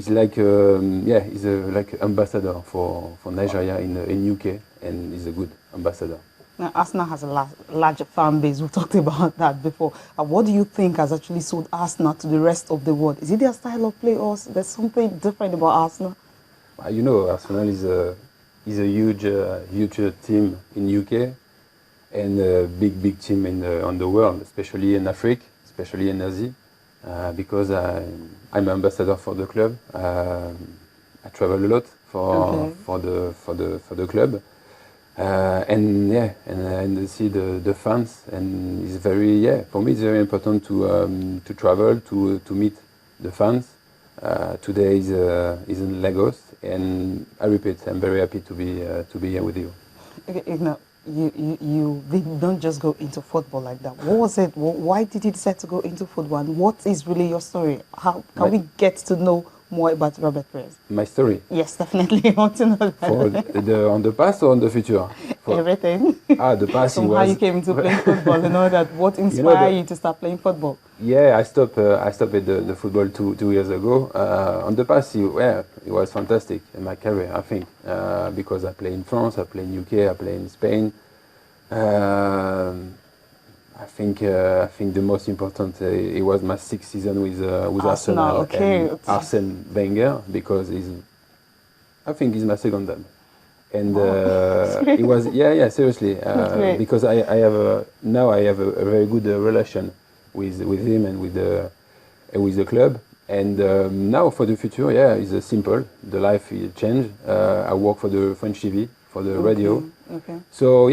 he's like he's like ambassador for Nigeria in UK, and he's a good ambassador. Now, Arsenal has a larger fan base. We talked about that before. What do you think has actually sold Arsenal to the rest of the world? Is it their style of play, or there's something different about Arsenal? You know, Arsenal is a huge team in UK, and a big team on the world, especially in Africa, especially in Asia, because I'm ambassador for the club. I travel a lot for the club. And see the fans, and it's for me it's very important to travel to meet the fans. Today is in Lagos, and I repeat, I'm very happy to be here with you. Okay, now, you don't just go into football like that. What was it? Why did you decide to go into football? And what is really your story? How can we get to know more about Robert Perez? My story? Yes, definitely. I want to know that. On the past or on the future? Everything. The past. How you came into playing football and all that. What inspired you to start playing football? Yeah, I stopped at the football two years ago. On the past, it was fantastic in my career, I think, because I play in France, I play in UK, I play in Spain. I think the most important it was my 6th season with Arsenal. Okay. And Arsene Wenger, because I think he's my second dad. And it was seriously because I have a very good relation with him and with the club. And now for the future, it's simple. The life is changed. I work for the French TV, for the radio. Okay. So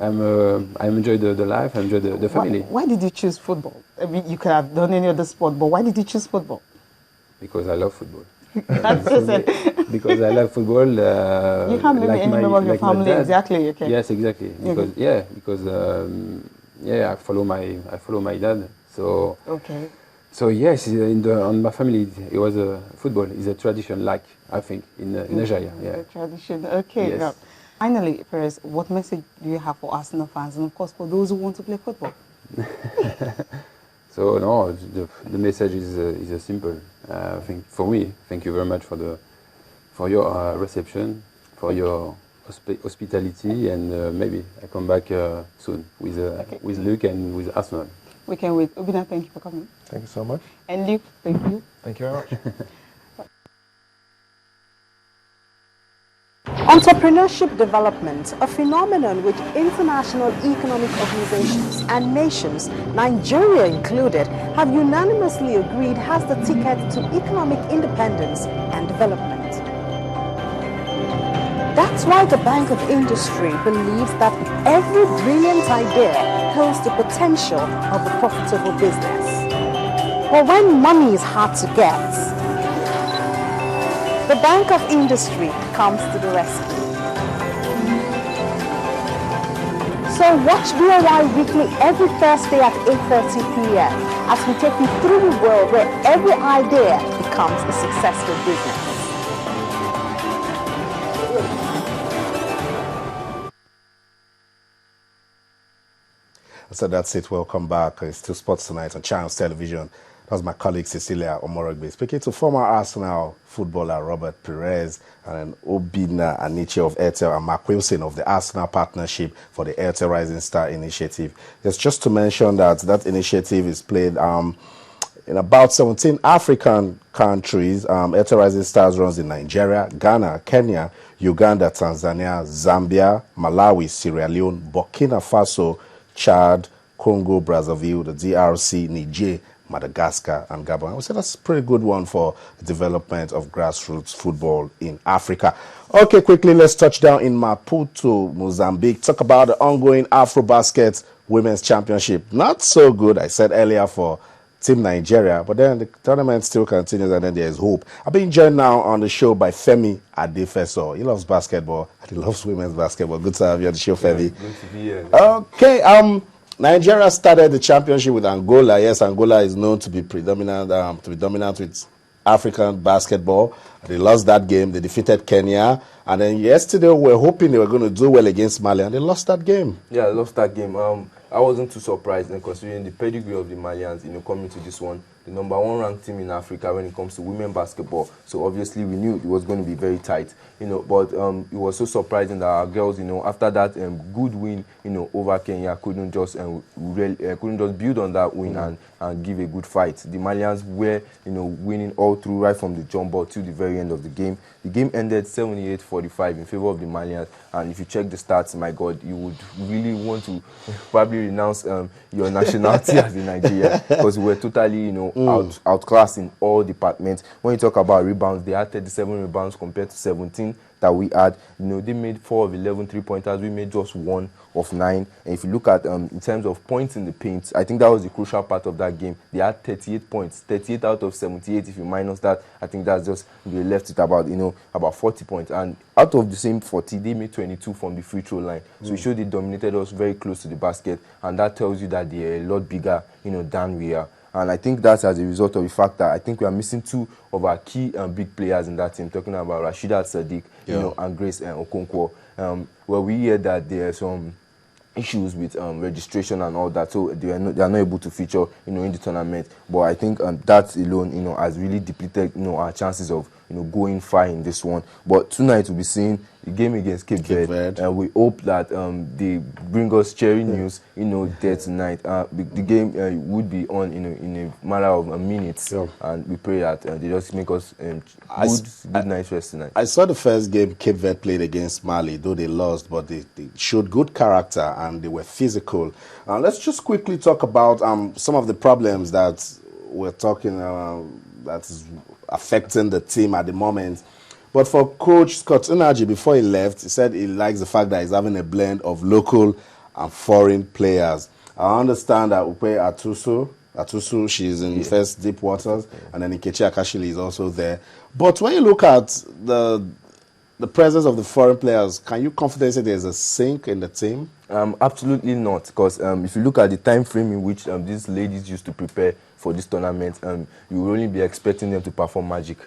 I enjoy the life, I enjoy the family. Why did you choose football? I mean, you could have done any other sport, but why did you choose football? Because I love football. That's just it. Because I love football. You can't blame any member of your family, exactly. Okay. Yes, exactly. Because I follow my dad. So okay. So yes, on my family it was football is a tradition, like I think in Nigeria. Yeah. A tradition. Okay. Yes. Now, finally, Perez, what message do you have for Arsenal fans, and of course for those who want to play football? So no, the message is simple. I think for me, thank you very much for your reception, for your hospitality, and maybe I come back soon with Luke and with Arsenal. We can wait. Obina, thank you for coming. Thank you so much. And Luke, thank you. Thank you very much. Entrepreneurship development, a phenomenon which international economic organizations and nations, Nigeria included, have unanimously agreed has the ticket to economic independence and development. That's why the Bank of Industry believes that every brilliant idea holds the potential of a profitable business. But when money is hard to get, the Bank of Industry comes to the rescue. So watch BOY Weekly every Thursday at 8:30 p.m. as we take you through a world where every idea becomes a successful business. So that's it. Welcome back. It's still Sports Tonight on Channels Television. That was my colleague Cecilia Omorogbe speaking to former Arsenal footballer Robert Perez and Obina Aniche of Airtel and Mark Wilson of the Arsenal Partnership for the Airtel Rising Star Initiative. Just to mention that initiative is played in about 17 African countries. Airtel Rising Stars runs in Nigeria, Ghana, Kenya, Uganda, Tanzania, Zambia, Malawi, Sierra Leone, Burkina Faso, Chad, Congo, Brazzaville, the DRC, Niger, Madagascar, and Gabon. I would say that's a pretty good one for the development of grassroots football in Africa. Okay, quickly, let's touch down in Maputo, Mozambique. Talk about the ongoing AfroBasket Women's Championship. Not so good, I said earlier, for Team Nigeria, but then the tournament still continues, and then there's hope. I've been joined now on the show by Femi Adefeso. He loves basketball, and he loves women's basketball. Good to have you on the show, Femi. Good to be here. Okay, Nigeria started the championship with Angola. Yes, Angola is known to be dominant with African basketball. They lost that game. They defeated Kenya. And then yesterday, we were hoping they were going to do well against Mali, and they lost that game. Yeah, I lost that game. I wasn't too surprised, considering the pedigree of the Malians, coming to this one. the #1 ranked team in Africa when it comes to women basketball. So obviously we knew it was going to be very tight, but it was so surprising that our girls, after that good win, over Kenya, couldn't just build on that win and give a good fight. The Malians were, winning all through right from the jump ball to the very end of the game. The game ended 78-45 in favor of the Malians, and if you check the stats, my God, you would really want to probably renounce your nationality as a Nigerian, because we were totally, outclassed in all departments. When you talk about rebounds, they had 37 rebounds compared to 17 that we had. They made 4 of 11 3-pointers. We made just 1 of 9. And if you look at in terms of points in the paint, I think that was the crucial part of that game. They had 38 points, 38 out of 78. If you minus that, I think that's just, they left it about 40 points. And out of the same 40, they made 22 from the free throw line. So it showed they dominated us very close to the basket, and that tells you that they're a lot bigger, than we are. And I think that's as a result of the fact that I think we are missing 2 of our key big players in that team, talking about Rashida Sadiq, and Grace Okonkwo. Well, we hear that there are some issues with registration and all that, so they are not able to feature, in the tournament. But I think that alone, has really depleted, our chances of, going far in this one. But tonight we'll be seeing the game against Cape Verde, and we hope that they bring us cherry news, there tonight. The game would be on, in a matter of minutes, and we pray that they just make us good night's rest tonight. I saw the first game Cape Verde played against Mali, though they lost, but they showed good character and they were physical. Let's just quickly talk about some of the problems that we're talking that's affecting the team at the moment. But for Coach Scott Unaji, before he left, he said he likes the fact that he's having a blend of local and foreign players. I understand that Upe Atusu, she's in first deep waters, and then Nkechi Akashili is also there. But when you look at the presence of the foreign players, can you confidently say there's a sink in the team? Absolutely not, because if you look at the time frame in which these ladies used to prepare for this tournament, you will only be expecting them to perform magic,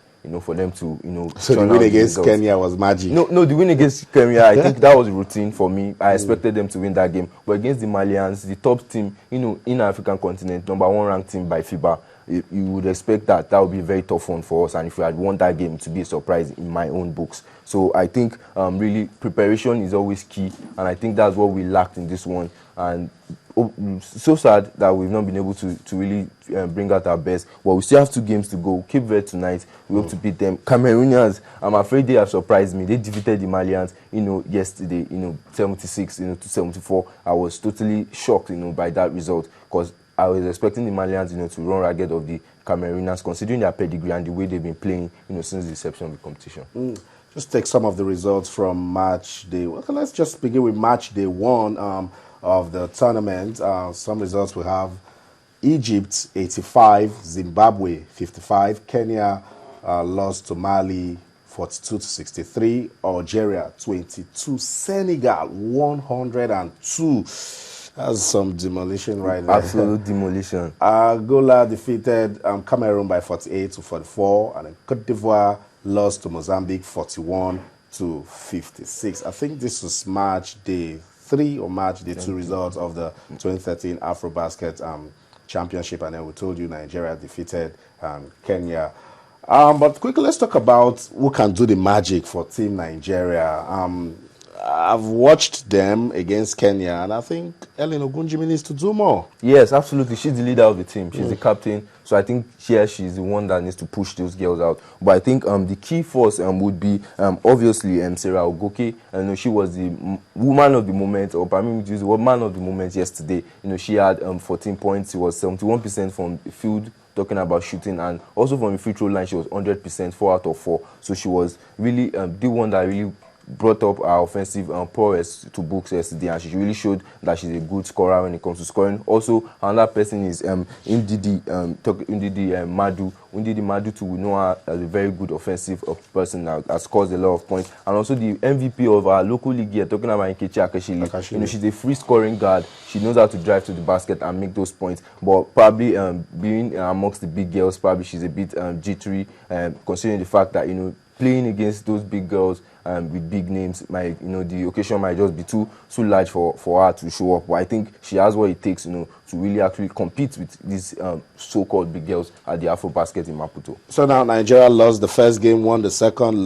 for them to, So the win against Kenya was magic? No, the win against Kenya, I think that was routine for me. I expected them to win that game. But against the Malians, the top team, in African continent, #1 ranked team by FIBA, you would expect that would be a very tough one for us. And if we had won that game, to be a surprise in my own books. So I think really preparation is always key, and I think that's what we lacked in this one. And so sad that we've not been able to really bring out our best. Well, we still have 2 games to go. Cape Verde tonight, we hope to beat them. Cameroonians, I'm afraid they have surprised me. They defeated the Malians, yesterday, 76, to 74. I was totally shocked, by that result, because I was expecting the Malians, to run ragged of the Cameroonians, considering their pedigree and the way they've been playing, since the inception of the competition. Just take some of the results from match day. Well, let's just begin with match day 1 of the tournament. Some results we have: Egypt 85, Zimbabwe 55, Kenya lost to Mali 42-63, Algeria 22, Senegal 102. That's some demolition right there. Absolute demolition. Angola defeated Cameroon by 48-44, and then Cote d'Ivoire lost to Mozambique 41-56. I think this was match day 3 or match day 2 results of the 2013 AfroBasket Championship, and then we told you Nigeria defeated Kenya. But quickly, let's talk about who can do the magic for Team Nigeria. I've watched them against Kenya, and I think Ellen Ogunjimi needs to do more. Yes, absolutely. She's the leader of the team. She's the captain. So I think she's the one that needs to push those girls out. But I think the key force would be obviously Sarah Ogoke. I know she was the woman of the moment, or perhaps the man of the moment yesterday. She had 14 points. She was 71% from the field, talking about shooting, and also from the free throw line, she was 100%, 4 out of 4. So she was really the one that really brought up our offensive prowess to books yesterday, and she really showed that she's a good scorer when it comes to scoring. Also, another person is Ndidi Madu. Ndidi Madu too, we know her as a very good offensive person that scores a lot of points, and also the MVP of our local league here, talking about Nkechi Akashili. She's a free scoring guard. She knows how to drive to the basket and make those points, but probably being amongst the big girls, probably she's a bit jittery, considering the fact that playing against those big girls with big names, might, you know, the occasion might just be too large for her to show up. But I think she has what it takes, you know, to really actually compete with these so-called big girls at the Afro Basket in Maputo. So now Nigeria lost the first game, won the second, lost